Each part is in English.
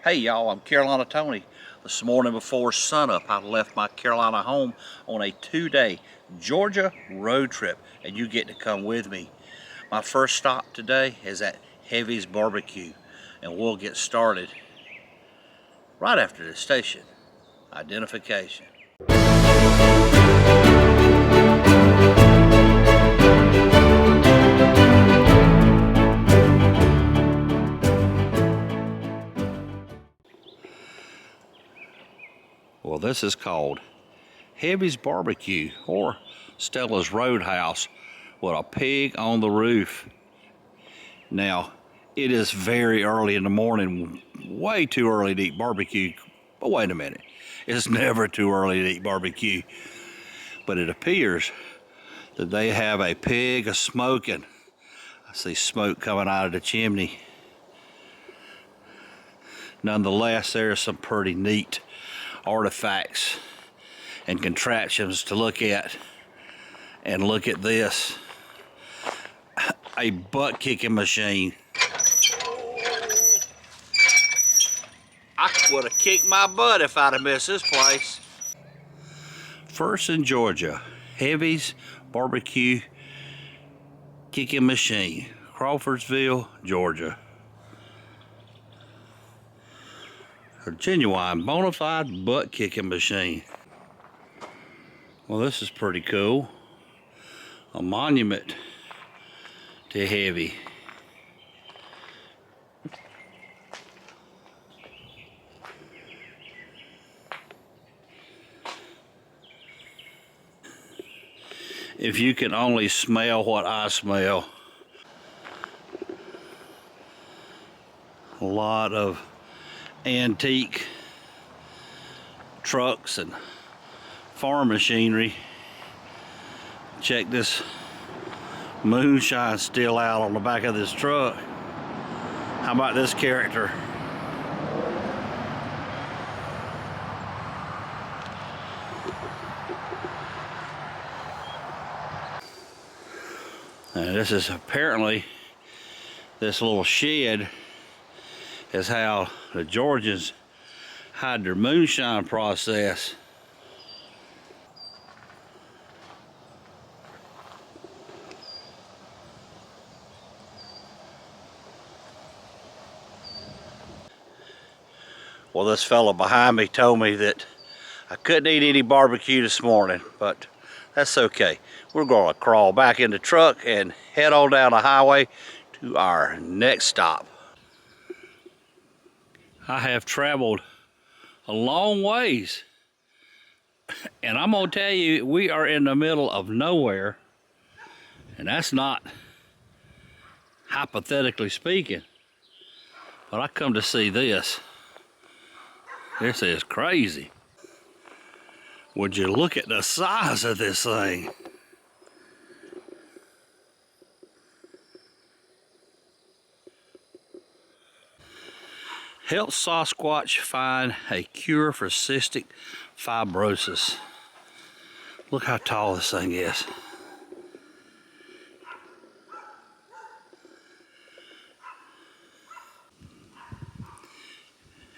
Hey y'all, I'm Carolina Tony. This morning before sunup, I left my Carolina home on a 2-day Georgia road trip, and you get to come with me. My first stop today is at Heavy's BBQ, and we'll get started right after the station identification. Well, this is called Heavy's BBQ, or Stella's Roadhouse, with a pig on the roof. Now, it is very early in the morning, way too early to eat barbecue. But wait a minute, it's never too early to eat barbecue. But it appears that they have a pig a-smoking. I see smoke coming out of the chimney. Nonetheless, there's some pretty neat artifacts and contraptions to look at. And look at this, a butt kicking machine. I would have kicked my butt if I'd have missed this place. First in Georgia, Heavy's BBQ kicking machine, Crawfordsville, Georgia. A genuine, bona fide butt kicking machine. Well, this is pretty cool. A monument to Heavy. If you can only smell what I smell. A lot of antique trucks and farm machinery. Check this moonshine still out on the back of this truck. How about this character? And this is apparently, this little shed is how the Georgians hide their moonshine process. Well, this fellow behind me told me that I couldn't eat any barbecue this morning, but that's okay. We're gonna crawl back in the truck and head on down the highway to our next stop. I have traveled a long ways, and I'm gonna tell you, we are in the middle of nowhere, and that's not hypothetically speaking, but I come to see this. This is crazy. Would you look at the size of this thing? Help Sasquatch find a cure for cystic fibrosis. Look how tall this thing is.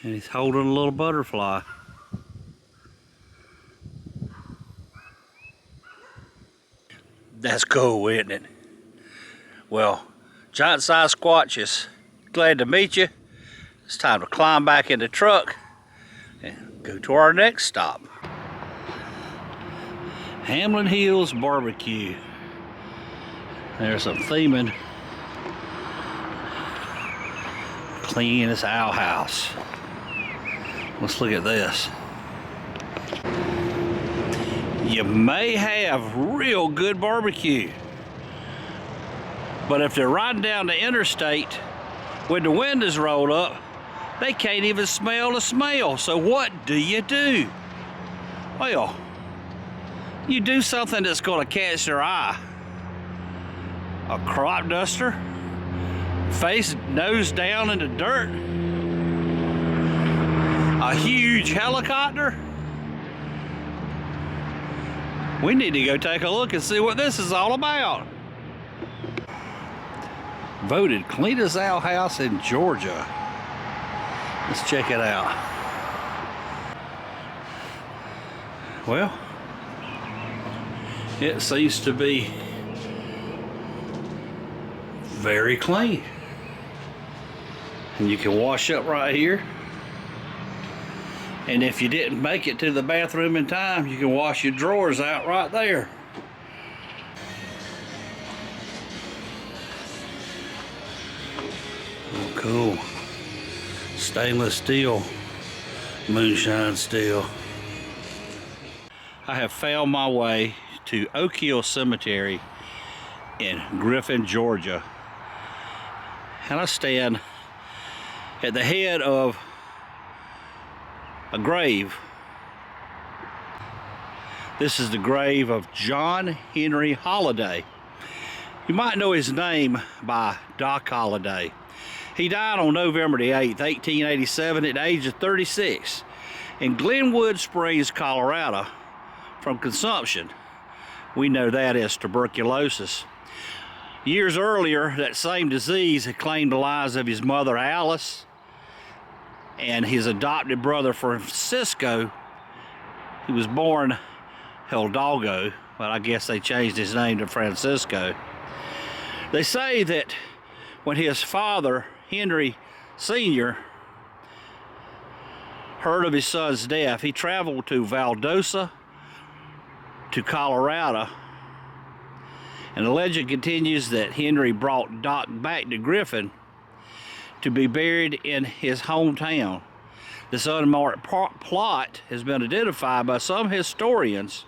And he's holding a little butterfly. That's cool, isn't it? Well, Giant Sasquatch is glad to meet you. It's time to climb back in the truck and go to our next stop. Hamlin Hills BBQ. There's some theming. Clean as outhouse. Let's look at this. You may have real good barbecue, but if they're riding down the interstate when the windows roll up, they can't even smell the smell. So what do? Well, you do something that's gonna catch their eye. A crop duster, face nose down in the dirt, a huge helicopter. We need to go take a look and see what this is all about. Voted cleanest outhouse in Georgia. Let's check it out. Well, it seems to be very clean. And you can wash up right here. And if you didn't make it to the bathroom in time, you can wash your drawers out right there. Oh, cool. Stainless steel, moonshine steel. I have found my way to Oak Hill Cemetery in Griffin, Georgia. And I stand at the head of a grave. This is the grave of John Henry Holliday. You might know his name by Doc Holliday. He died on November the 8th, 1887 at the age of 36 in Glenwood Springs, Colorado from consumption. We know that as tuberculosis. Years earlier, that same disease had claimed the lives of his mother Alice and his adopted brother Francisco. He was born Hidalgo, but I guess they changed his name to Francisco. They say that when his father, Henry Sr., heard of his son's death, he traveled to Valdosta, to Colorado, and the legend continues that Henry brought Doc back to Griffin to be buried in his hometown. This unmarked plot has been identified by some historians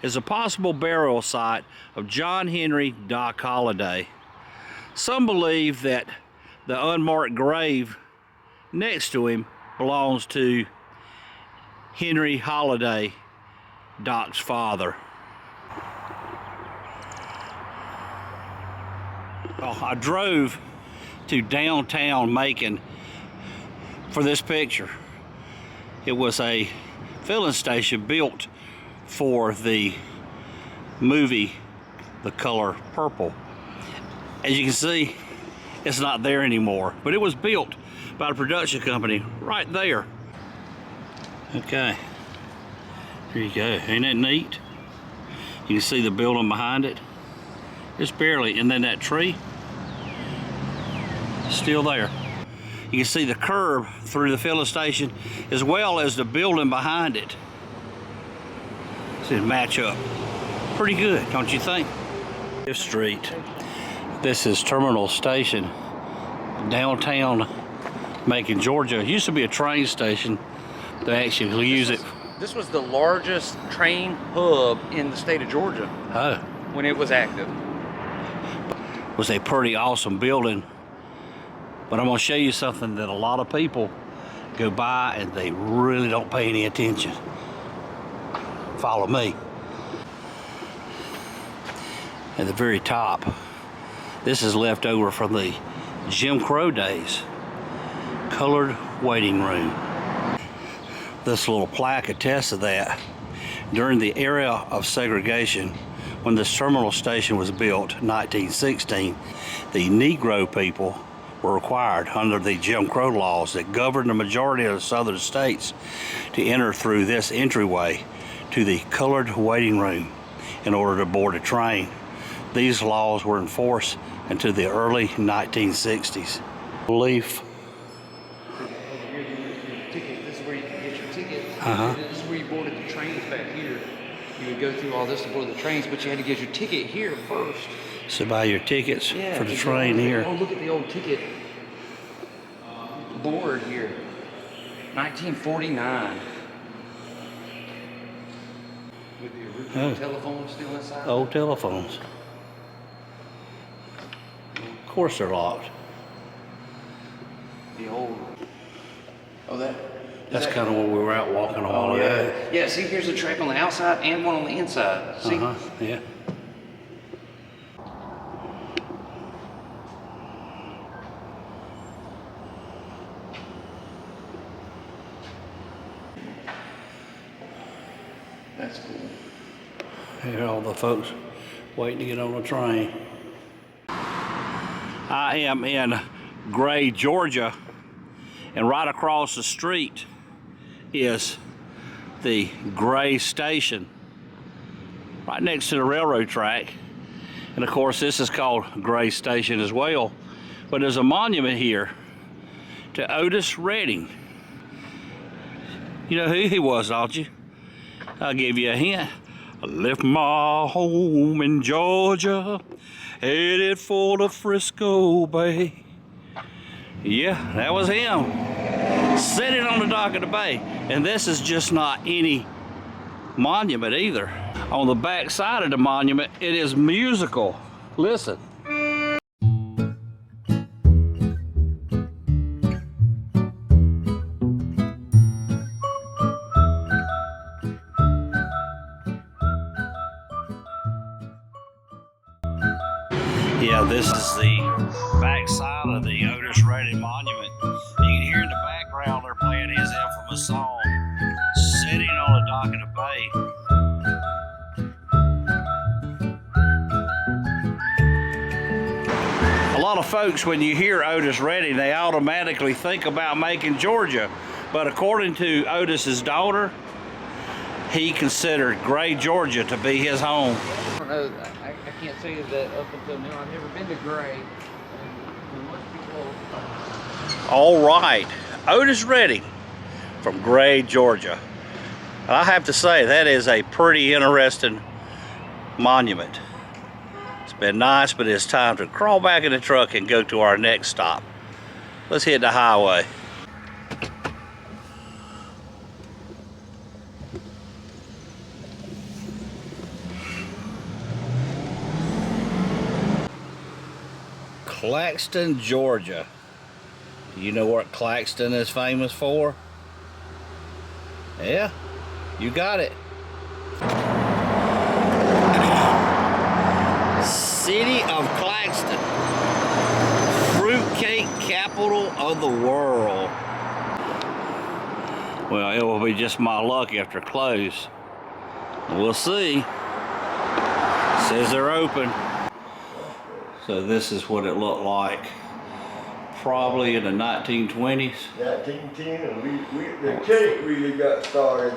as a possible burial site of John Henry Doc Holliday. Some believe that the unmarked grave next to him belongs to Henry Holliday, Doc's father. Oh, I drove to downtown Macon for this picture. It was a filling station built for the movie The Color Purple. As you can see, it's not there anymore, but it was built by the production company right there. Okay, here you go. Ain't that neat? You can see the building behind it. It's barely, and then that tree, still there. You can see the curb through the filling station as well as the building behind it. See it match up. Pretty good, don't you think? This street. This is Terminal Station, downtown Macon, Georgia. It used to be a train station. They actually use it. This was the largest train hub in the state of Georgia. Oh. When it was active. It was a pretty awesome building. But I'm gonna show you something that a lot of people go by and they really don't pay any attention. Follow me. At the very top, this is left over from the Jim Crow days. Colored waiting room. This little plaque attests to that. During the era of segregation, when this terminal station was built in 1916, the Negro people were required under the Jim Crow laws that governed the majority of the southern states to enter through this entryway to the colored waiting room in order to board a train. These laws were enforced until the early 1960s. Leaf. This is where you can get your ticket. Uh-huh. This is where you boarded the trains back here. You would go through all this to board the trains, but you had to get your ticket here first. So buy your tickets for the train here. Oh, look at the old ticket board here. 1949. With the original telephone still inside. Old telephones. Of course they're locked. The old. Oh, That's kind of where we were out walking a while ago. Yeah, see, here's a track on the outside and one on the inside. See? Yeah. That's cool. Here are all the folks waiting to get on the train. I am in Gray, Georgia, And right across the street is the Gray Station, right next to the railroad track. And of course, this is called Gray Station as well. But there's a monument here to Otis Redding. You know who he was, don't you? I'll give you a hint. I left my home in Georgia, headed for the Frisco Bay. Yeah, that was him, sitting on the dock of the bay. And this is just not any monument either. On the back side of the monument, it is musical. Listen. Yeah, this is the back side of the Otis Redding Monument. You can hear in the background they're playing his infamous song, Sitting on the Dock of the Bay. A lot of folks, when you hear Otis Redding, they automatically think about Macon, Georgia. But according to Otis's daughter, he considered Gray, Georgia to be his home. I don't know. I can't say that up until now. I've never been to Gray. And most people... All right, Otis Redding from Gray, Georgia. I have to say, that is a pretty interesting monument. It's been nice, but it's time to crawl back in the truck and go to our next stop. Let's hit the highway. Claxton, Georgia. Do you know what Claxton is famous for? Yeah, you got it. City of Claxton, fruitcake capital of the world. Well, it will be just my luck after close. We'll see. Says they're open. So this is what it looked like, probably in the 1920s. 1910, and the cake really got started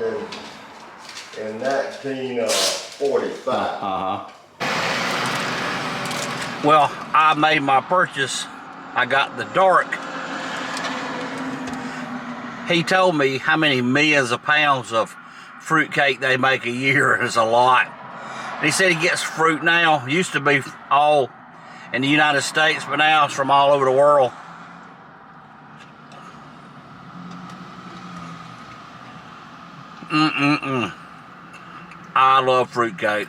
in 1945. Well, I made my purchase. I got the dark. He told me how many millions of pounds of fruitcake they make a year. It's a lot. And he said he gets fruit now. Used to be all in the United States, but now it's from all over the world. I love fruitcake.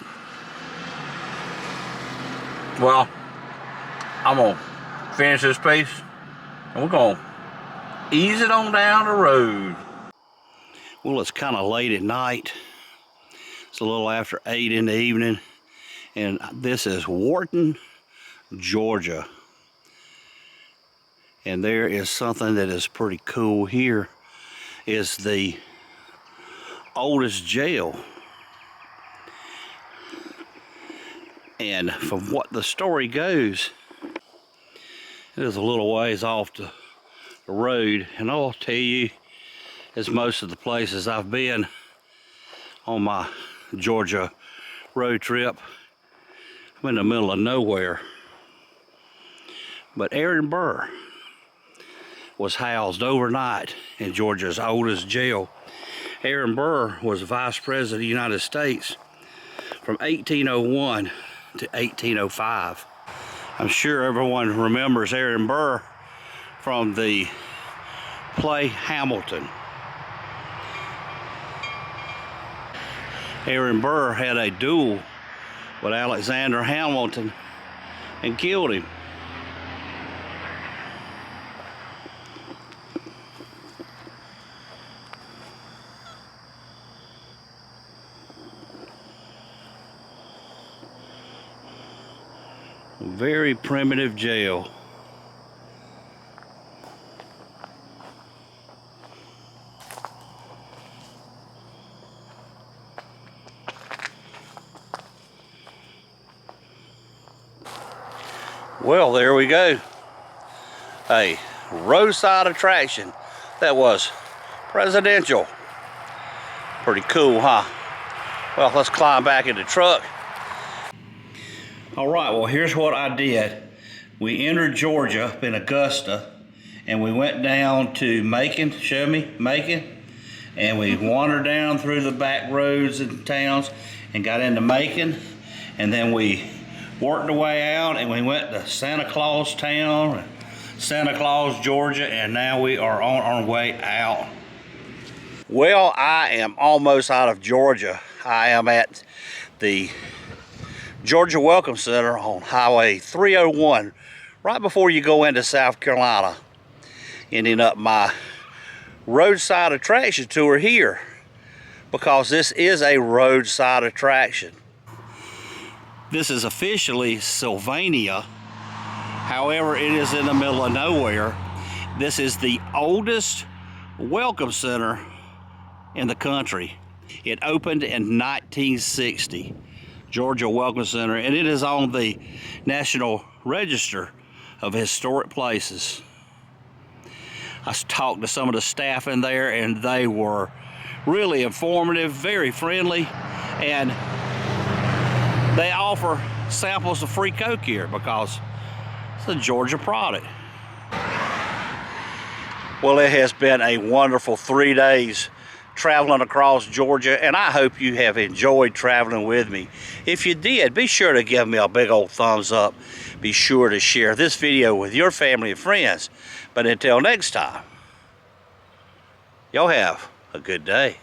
Well, I'm gonna finish this piece and we're gonna ease it on down the road. Well, it's kind of late at night. It's a little after 8 in the evening, and this is Wharton, Georgia. And there is something that is pretty cool here. Is the oldest jail. And from what the story goes, it is a little ways off the road, and I'll tell you, as most of the places I've been on my Georgia road trip, I'm in the middle of nowhere. But Aaron Burr was housed overnight in Georgia's oldest jail. Aaron Burr was Vice President of the United States from 1801 to 1805. I'm sure everyone remembers Aaron Burr from the play Hamilton. Aaron Burr had a duel with Alexander Hamilton and killed him. Very primitive jail. Well, there we go. A roadside attraction. that was presidential. Pretty cool, huh? Well, let's climb back in the truck. All right, well, here's what I did. We entered Georgia up in Augusta, and we went down to Macon. Show me, Macon. And we wandered down through the back roads and towns and got into Macon. And then we worked our way out and we went to Santa Claus Town, Santa Claus, Georgia, and now we are on our way out. Well, I am almost out of Georgia. I am at the Georgia Welcome Center on Highway 301, right before you go into South Carolina. Ending up my roadside attraction tour here, because this is a roadside attraction. This is officially Sylvania. However, it is in the middle of nowhere. This is the oldest welcome center in the country. It opened in 1960, Georgia Welcome Center, and it is on the National Register of Historic Places. I talked to some of the staff in there, and they were really informative, very friendly, and they offer samples of free Coke here because it's a Georgia product. Well, it has been a wonderful 3 days traveling across Georgia, and I hope you have enjoyed traveling with me. If you did, be sure to give me a big old thumbs up. Be sure to share this video with your family and friends. But until next time, y'all have a good day.